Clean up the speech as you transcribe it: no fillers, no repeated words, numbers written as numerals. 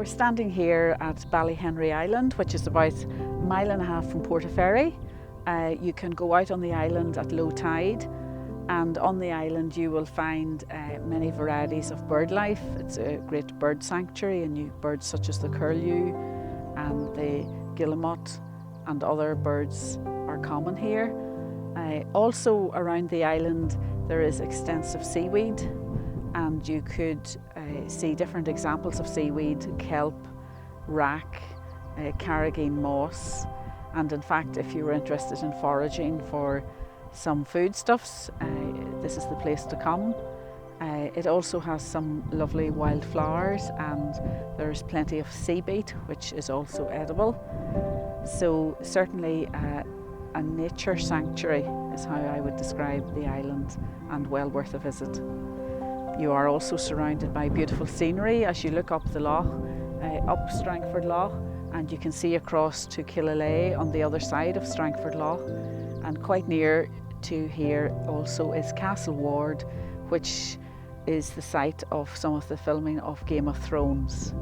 We're standing here at Ballyhenry Island, which is about a mile and a half from Portaferry. You can go out on the island at low tide, and on the island you will find many varieties of bird life. It's a great bird sanctuary, and birds such as the curlew and the guillemot and other birds are common here. Also around the island there is extensive seaweed, and you could see different examples of seaweed: kelp, wrack, carrageen moss, and in fact if you were interested in foraging for some foodstuffs, this is the place to come. It also has some lovely wildflowers, and there's plenty of sea beet, which is also edible. So certainly a nature sanctuary is how I would describe the island, and well worth a visit. You are also surrounded by beautiful scenery as you look up the lough, up Strangford Lough, and you can see across to Killalay on the other side of Strangford Lough. And quite near to here also is Castle Ward, which is the site of some of the filming of Game of Thrones.